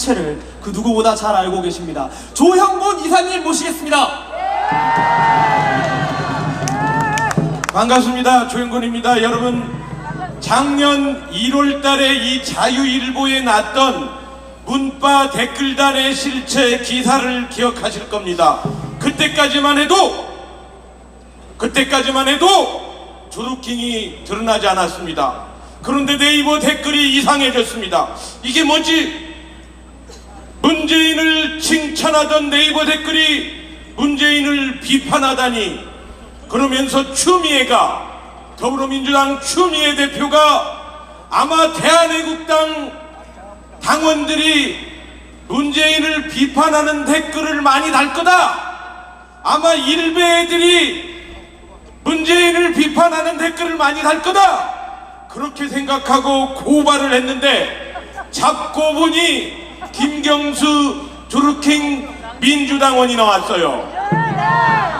실체를 그 누구보다 잘 알고 계십니다. 조형곤 이사님 모시겠습니다. 반갑습니다. 조형곤입니다. 여러분, 작년 1월 달에 이 자유일보에 났던 문바 댓글단의 실체 기사를 기억하실 겁니다. 그때까지만 해도 조루킹이 드러나지 않았습니다. 그런데 네이버 댓글이 이상해졌습니다. 이게 뭐지? 문재인을 칭찬하던 네이버 댓글이 문재인을 비판하다니. 그러면서 추미애가, 더불어민주당 추미애 대표가 아마 대한애국당 당원들이 문재인을 비판하는 댓글을 많이 달 거다, 아마 일베 애들이 문재인을 비판하는 댓글을 많이 달 거다, 그렇게 생각하고 고발을 했는데 잡고 보니 김경수 조루킹 민주당원이 나왔어요.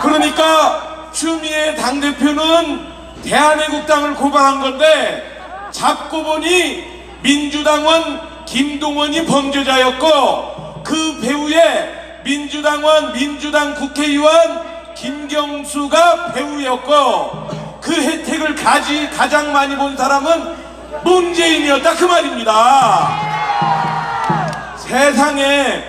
그러니까 추미애 당대표는 대한애국당을 고발한 건데 잡고 보니 민주당원 김동원이 범죄자였고, 그 배후에 민주당 국회의원 김경수가 배후였고, 그 혜택을 가장 많이 본 사람은 문재인이었다, 그 말입니다. 세상에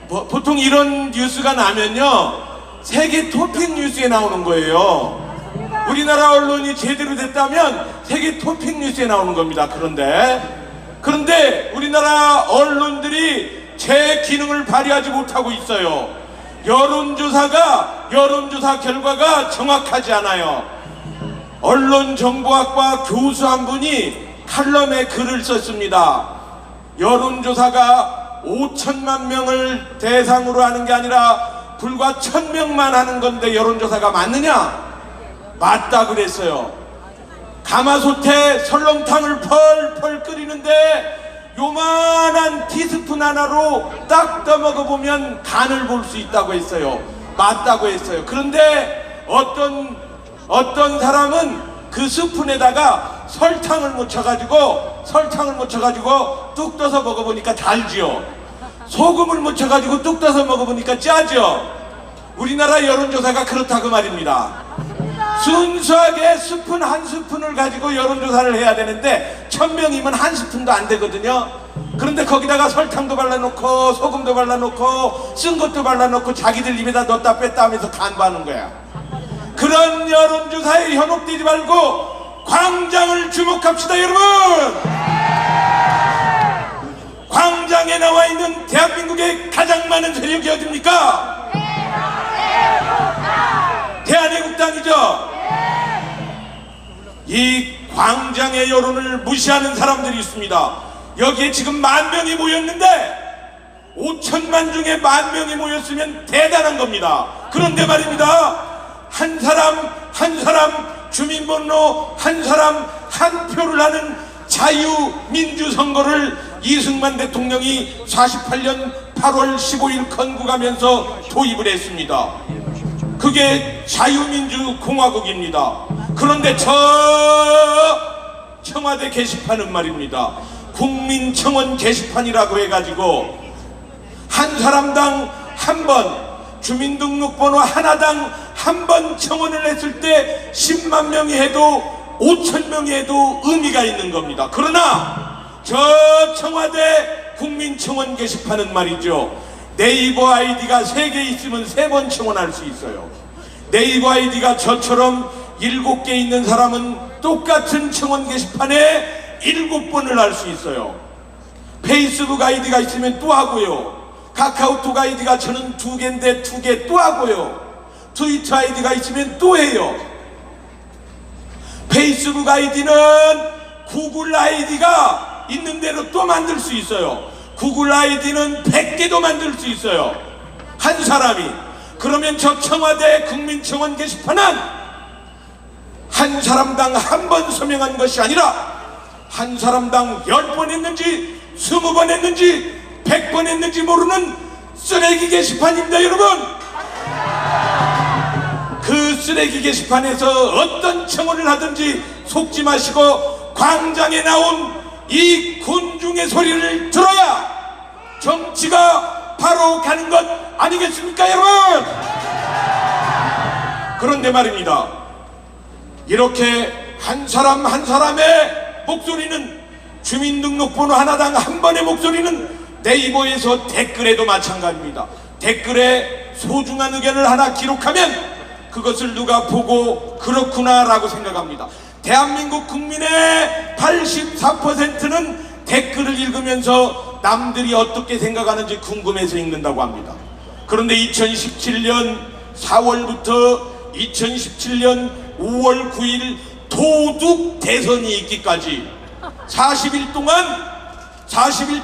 보통 이런 뉴스가 나면요, 세계 토픽 뉴스에 나오는 거예요. 우리나라 언론이 제대로 됐다면 세계 토픽 뉴스에 나오는 겁니다. 그런데 우리나라 언론들이 제 기능을 발휘하지 못하고 있어요. 여론조사 결과가 정확하지 않아요. 언론정보학과 교수 한 분이 칼럼에 글을 썼습니다. 여론조사가 5천만 명을 대상으로 하는 게 아니라 불과 1,000명만 하는 건데 여론조사가 맞느냐? 맞다 그랬어요. 가마솥에 설렁탕을 펄펄 끓이는데 요만한 티스푼 하나로 딱 떠먹어보면 간을 볼 수 있다고 했어요. 맞다고 했어요. 그런데 어떤 사람은 그 스푼에다가 설탕을 묻혀가지고 뚝 떠서 먹어보니까 달지요. 소금을 묻혀가지고 뚝 떠서 먹어보니까 짜죠. 우리나라 여론조사가 그렇다 그 말입니다. 순수하게 스푼 한 스푼을 가지고 여론조사를 해야 되는데 1,000명이면 한 스푼도 안 되거든요. 그런데 거기다가 설탕도 발라놓고 소금도 발라놓고 쓴 것도 발라놓고 자기들 입에다 넣었다 뺐다 하면서 간부하는 거야. 그런 여론조사에 현혹되지 말고 광장을 주목합시다, 여러분. 광장에 나와 있는 대한민국의 가장 많은 세력이 어딥니까? 대한애국당이죠. 이 광장의 여론을 무시하는 사람들이 있습니다. 여기에 지금 10,000명이 모였는데 5천만 중에 10,000명이 모였으면 대단한 겁니다. 그런데 말입니다, 한 사람 주민번호 한 사람 한 표를 하는 자유민주선거를 이승만 대통령이 48년 8월 15일 건국하면서 도입을 했습니다. 그게 자유민주공화국입니다. 그런데 저 청와대 게시판은 말입니다, 국민청원 게시판이라고 해가지고 한 사람당 한 번, 주민등록번호 하나당 한 번 청원을 했을 때 10만 명이 해도 5,000명이 해도 의미가 있는 겁니다. 그러나 저 청와대 국민청원 게시판은 말이죠, 네이버 아이디가 3개 있으면 3번 청원할 수 있어요. 네이버 아이디가 저처럼 7개 있는 사람은 똑같은 청원 게시판에 7번을 할 수 있어요. 페이스북 아이디가 있으면 또 하고요. 카카오톡 아이디가 저는 2개인데 2개 또 하고요. 트위터 아이디가 있으면 또 해요. 페이스북 아이디는 구글 아이디가 있는 대로 또 만들 수 있어요. 구글 아이디는 100개도 만들 수 있어요, 한 사람이. 그러면 저 청와대 국민청원 게시판은 한 사람당 한 번 서명한 것이 아니라 한 사람당 10번 했는지 20번 했는지 100번 했는지 모르는 쓰레기 게시판입니다, 여러분. 그 쓰레기 게시판에서 어떤 청원을 하든지 속지 마시고 광장에 나온 이 군중의 소리를 들어야 정치가 바로 가는 것 아니겠습니까, 여러분? 그런데 말입니다. 이렇게 한 사람 한 사람의 목소리는, 주민등록번호 하나당 한 번의 목소리는 네이버에서 댓글에도 마찬가지입니다. 댓글에 소중한 의견을 하나 기록하면 그것을 누가 보고 그렇구나 라고 생각합니다. 대한민국 국민의 84%는 댓글을 읽으면서 남들이 어떻게 생각하는지 궁금해서 읽는다고 합니다. 그런데 2017년 4월부터 2017년 5월 9일 도둑 대선이 있기까지 40일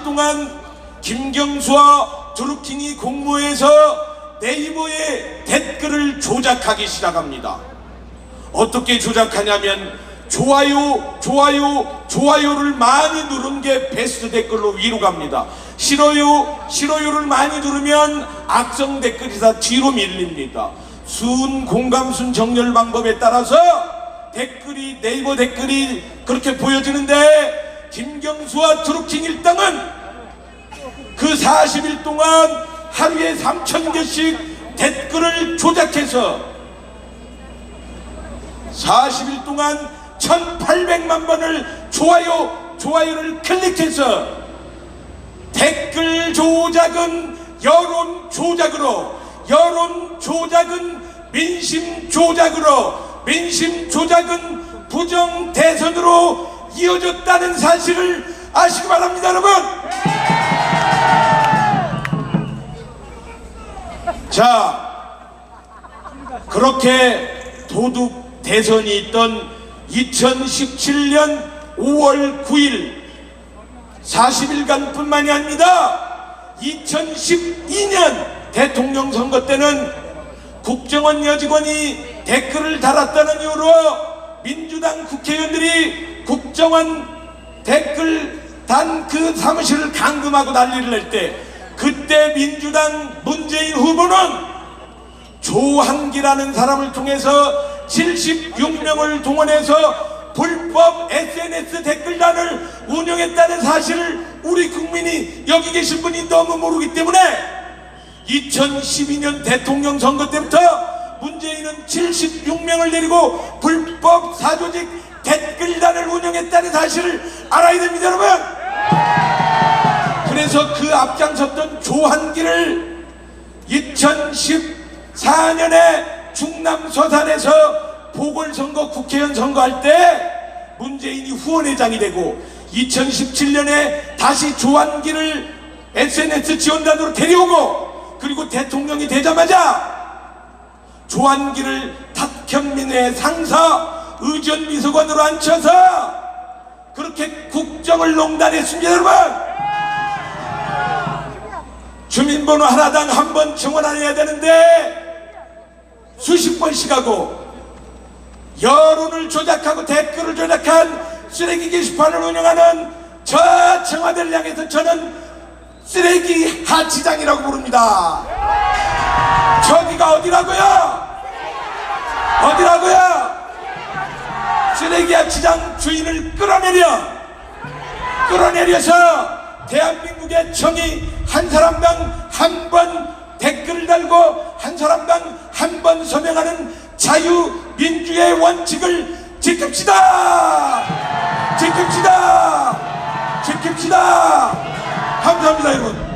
동안 김경수와 드루킹이 공모해서 네이버에 댓글을 조작하기 시작합니다. 어떻게 조작하냐면 좋아요를 많이 누른 게 베스트 댓글로 위로 갑니다. 싫어요를 많이 누르면 악성 댓글이 다 뒤로 밀립니다. 순 공감순 정렬 방법에 따라서 네이버 댓글이 그렇게 보여지는데, 김경수와 드루킹 일당은 그 40일 동안 하루에 3,000개씩 댓글을 조작해서 40일 동안 1,800만 번을 좋아요를 클릭해서 댓글 조작은 여론 조작은 민심 조작은 부정 대선으로 이어졌다는 사실을 아시기 바랍니다, 여러분. 자, 그렇게 도둑 대선이 있던 2017년 5월 9일 40일간 뿐만이 아닙니다. 2012년 대통령 선거 때는 국정원 여직원이 댓글을 달았다는 이유로 민주당 국회의원들이 국정원 댓글 단 그 사무실을 감금하고 난리를 낼 때, 그때 민주당 문재인 후보는 조한기라는 사람을 통해서 76명을 동원해서 불법 SNS 댓글단을 운영했다는 사실을 우리 국민이, 여기 계신 분이 너무 모르기 때문에 2012년 대통령 선거 때부터 문재인은 76명을 데리고 불법 사조직 댓글단을 운영했다는 사실을 알아야 됩니다, 여러분. 그래서 그 앞장섰던 조한기를 2014년에 충남 서산에서 보궐선거 국회의원 선거할 때 문재인이 후원회장이 되고, 2017년에 다시 조한기를 SNS 지원단으로 데려오고, 그리고 대통령이 되자마자 조한기를 탁현민의 상사 의전비서관으로 앉혀서 그렇게 국정을 농단했습니다, 여러분. 주민번호 하나당 한 번 증언해야 되는데 수십 번씩 하고, 여론을 조작하고 댓글을 조작한 쓰레기 게시판을 운영하는 저 청와대를 향해서 저는 쓰레기 하치장이라고 부릅니다. 저기가 어디라고요? 쓰레기 하치장 주인을 끌어내려서 대한민국의 정의, 한 사람당 한 번 댓글을 달고 한 사람당 한 번 서명하는 자유민주의 원칙을 지킵시다. 감사합니다, 여러분.